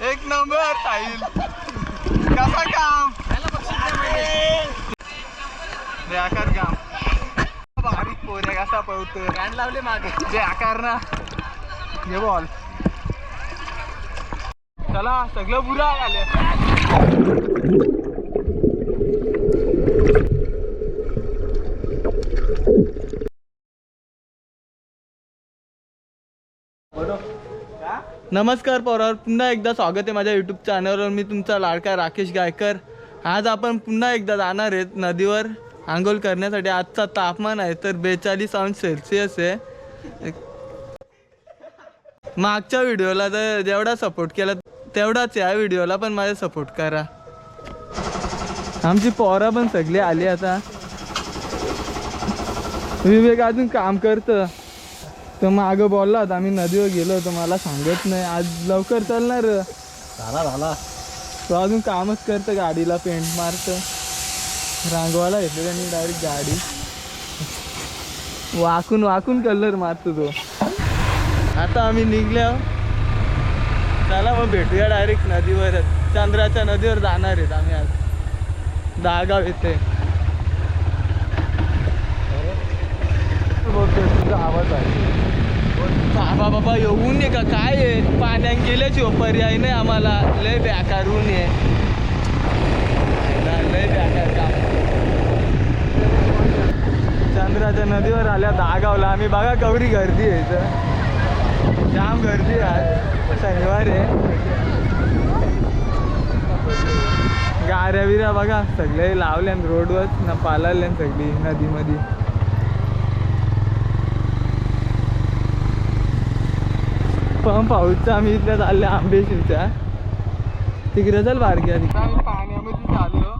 एक नंबर साहिल. कसा काम बेकार काम बारीक पोरे कसा पळतो रॅन लावले मागे बेकार ना. हे बॉल चला सगळं बुरा आले. नमस्कार पोरावर, पुन्हा एकदा स्वागत आहे माझ्या यूट्यूब चॅनलवर. मी तुमचा लाडका राकेश गायकर. आज आपण पुन्हा एकदा जाणार आहेत नदीवर आंघोळ करण्यासाठी. आजचा तापमान आहे तर 42°C आहे. मागच्या व्हिडिओला तर जेवढा सपोर्ट केला तेवढाच या व्हिडिओला पण माझा सपोर्ट करा. आमची पोरं पण सगळी आली. आता विवेक अजून काम करतं तर मागं बोलला होता आम्ही नदीवर गेलो होतो, मला सांगत नाही. आज लवकर चालणार झाला तो अजून कामच करतं, गाडीला पेंट मारतं. रांगवाला येतो त्यांनी डायरेक्ट गाडी वाकून वाकून कलर मारतो तो. आता आम्ही निघल्या, चला मग भेटूया डायरेक्ट नदीवर. चंद्राच्या नदीवर जाणार आहेत आम्ही आज. दागाव येते तुझा आवाज आहे. बाबा बाबा येऊन आहे का काय आहे, पाण्यात गेल्याशिवाय पर्याय नाही आम्हाला. लय बेकार ऊन आहे, लय बेकार काम. चंद्राच्या नदीवर आल्या दागावला आम्ही. बघा कवरी गर्दी आहे इथं, जाम गर्दी आहे. आज शनिवार आहे. गाऱ्या बिऱ्या बघा सगळे लावल्यान रोडवर ना, पालाल्यान सगळी नदीमध्ये. पंप पाऊसचा आम्ही इथल्या चालल्या आंबेशीच्या तिकडे. चल बारक्या आम्ही पाण्यामध्ये चाललो.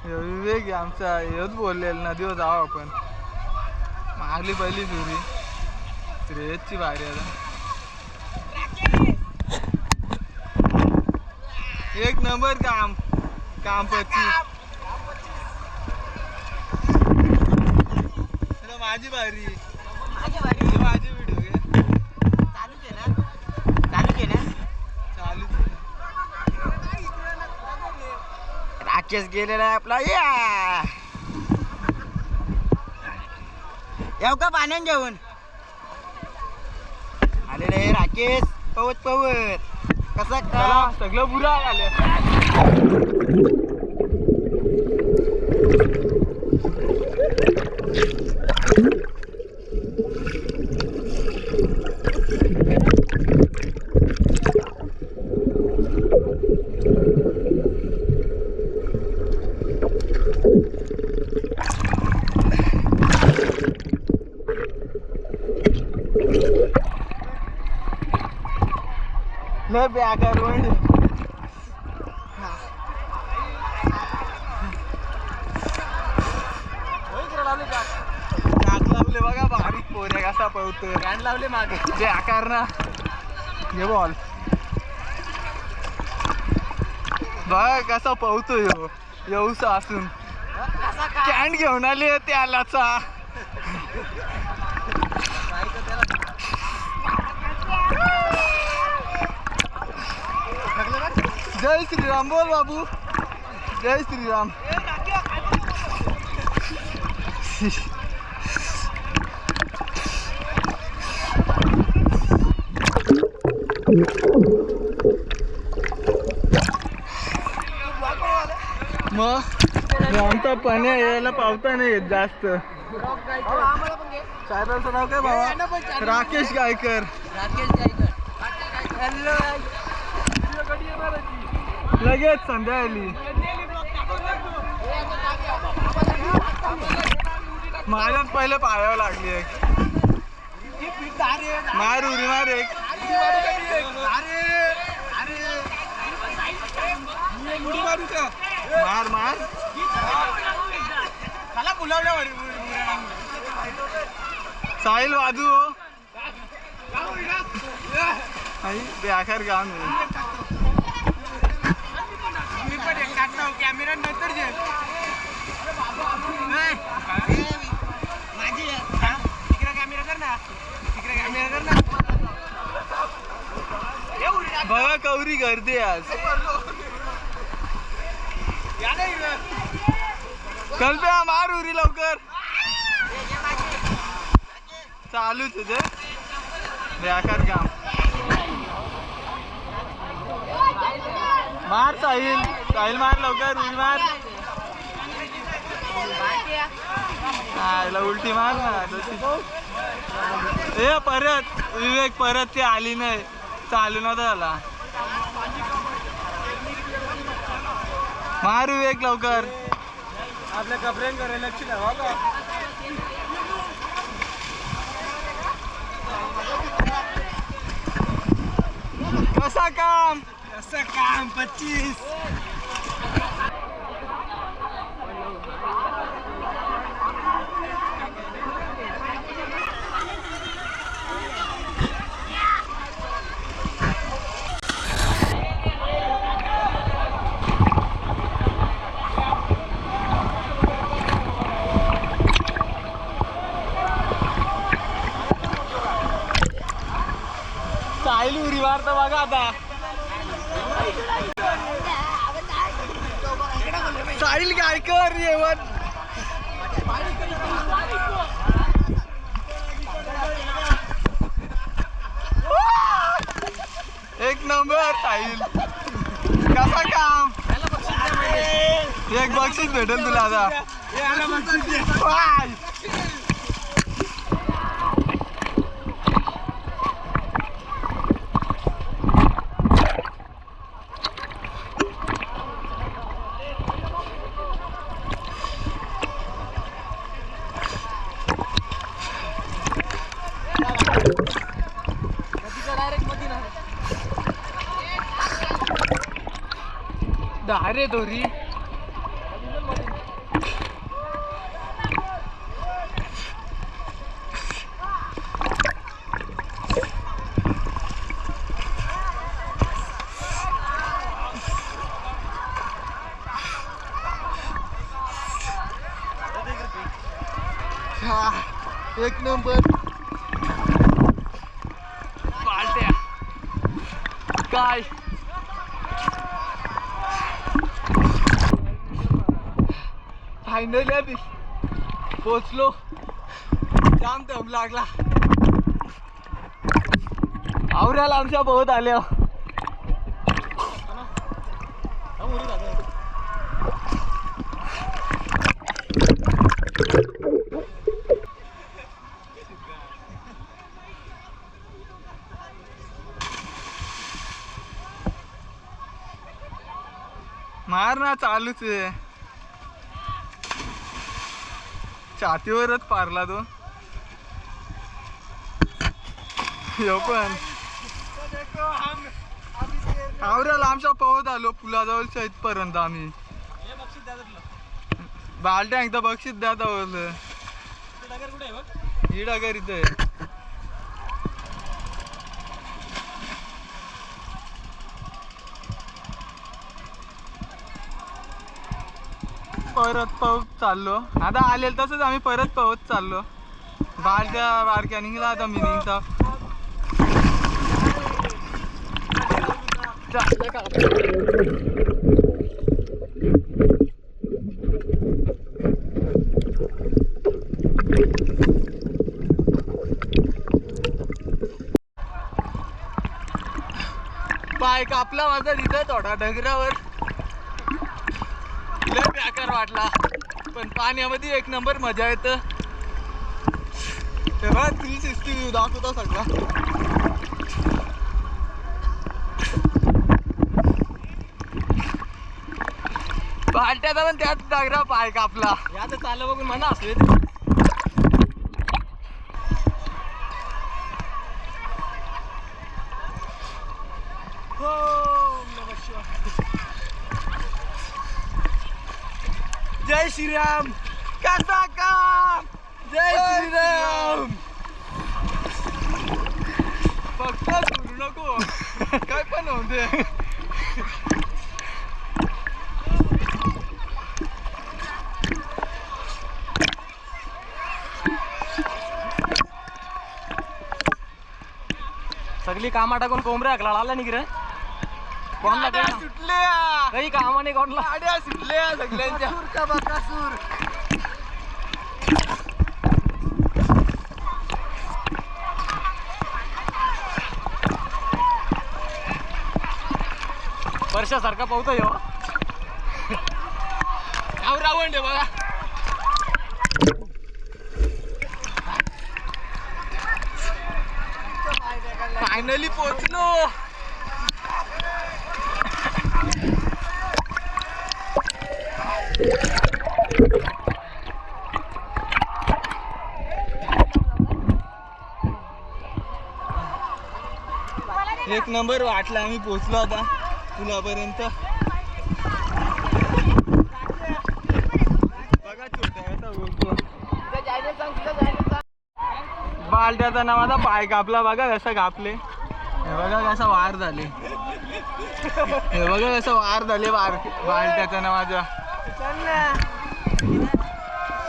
विवेक आमचा हेच बोललेलं नदीवर जाऊ आपण. मागली पहिली सुरी रेतची बारी. आता एक नंबर काम पच्ची. माझी बारी माझी व्हिडिओ घे चालू राकेश गेलेला आहे आपला. येऊ का पाण्यात घेऊन आलेलं आहे राकेश. पवत कसा का सगळं बुरा आलं. लय बेकार वळली. लावले बघा बारीक पोरे कसा पळतो रॅन लावले मागे बेकार ना. हे बॉल बघ कसा पळतो येऊसा असून. कॅन्ड घेऊन आली त्यालाचा. जय श्रीराम बोल बाबू. जय श्रीराम. मग आमचा पाण्या यायला पावता नाही येत जास्त. साहेबांचं नाव काय बाबा? राकेश गायकर. लगेच संध्या आली. माझ्याच पहिले पाहावं लागली. मार उरी मार एक मार मार साहिल वाजू बेकार काम कॅमेरा नंतर तिकडे कॅमेरा कर ना. बघा कवरी गर्दी आज. कल्प्या मार उरी लवकर. चालूच आहे बेकार काम. मार साहिल, साहिल मार लवकर, उडी मार. उलटी मार ना. ए परत विवेक, परत ती आली नाही, चालू नव्हता झाला. मार विवेक लवकर. आपल्या कपड्यांकडे लक्ष ठेवा का. कसा काम 25. साहिल उरी मारत बघा आता. साहिल काय कर येवन. एक नंबर साहिल. कसा काम. एक बक्षीस भेटेल तुला आता. अरे दोरी एक नंबर. पालट्या काय फायनली आधी पोचलो. जाम दम लागला. आवऱ्याला आमच्या बहुत आल्या. मार ना, चालूच आहे. छातीवरच पारला तो. यो पण आवऱ्याला आमच्या पवत आलो पुलाजवळच्या इथपर्यंत आम्ही. बालट्या एकदा बक्षीस द्या बोल. ही डगर इथे परत पवत चाललो. आता आलेल तसंच आम्ही परत पवत चाललो. बालट्या बारक्या निघला आता मिनिंगचा. पाय कापला माझा तिथं थोडा डगरावर. लय बेकार वाटला, पण पाण्यामध्ये एक नंबर मजा येतं. तेव्हा 360 व्ह्यू दाखवता सगळा. पालट्याचा पण त्यात डगरा पाय कापला. याचं चाललं बघून म्हणा असले. जय श्रीराम. कसा काम. जय श्रीराम. फक्त सोडू नको, काय पण होते. सगळी कामा टाकून कोंबड्या आला निघ रे. सुटले काही कामाने कोणला गाड्या सुटल्या सगळ्यांच्या बकासूर. वर्षासारखा पावतोय हो. रावण दे बघा. फायनली पोहोचलो. एक नंबर वाटला. आम्ही पोहोचलो आता पुलापर्यंत. बघा छोटा बोलतो बालट्याचा ना माझा पाय कापला. बघा कसा कापले. हे बघा कसा वार झाले. हे बघा कसं वार झाले बालट्याचा ना माझा.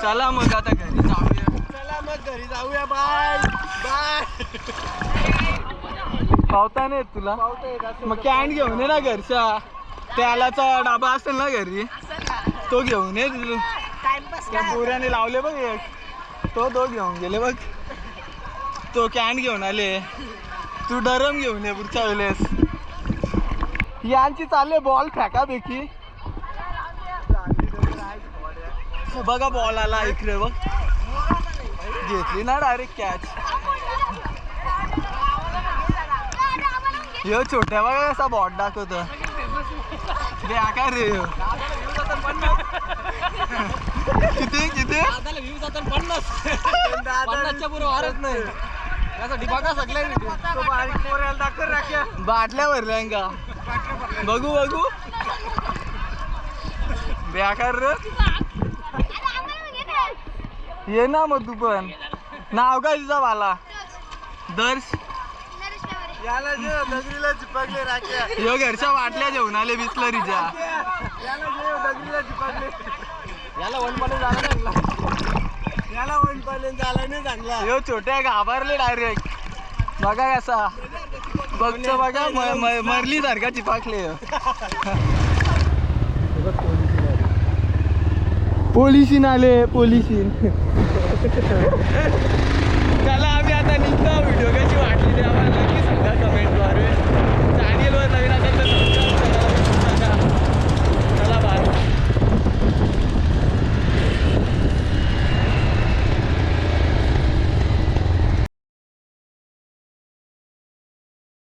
चला मग आता घरी जाऊया. चला मग घरी जाऊया. Bye bye. पावता नाही तुला मग कॅन घेऊन ये ना घरचा. त्यालाचा डाबा असेल ना घरी तो घेऊन ये. त्या पोऱ्याने लावले बघ एक तो घेऊन गेले बघ. तो कॅन घेऊन आले. तू डरम घेऊन ये पुढच्या वेळेस. यांची चालले बॉल फेकापैकी. बघा बॉल आला इकडे बघ. घेतली ना डायरेक्ट कॅच. यो छोट्या बघा कसा बॉट दाखवत. आकार रे किती किती 50च्या पुढे वारत नाही. बाटल्या भरल्या का बघू बघू. बेकार रे. ये ना मग तू पण. नाव काय तुझा वाला. दर्श. दगरीला चिपकले राख्या. यो घरच्या बाटल्या जेवण आले बिस्लरीच्या. दगरीला चिपकले. याला वनपालन झाला नाही चांगला. यो छोट्या घाबरले डायरेक्ट. बघा कसा बघतो बघा मरली सारखा चिपकले. पोलिसीन आले. पोलिसीन चला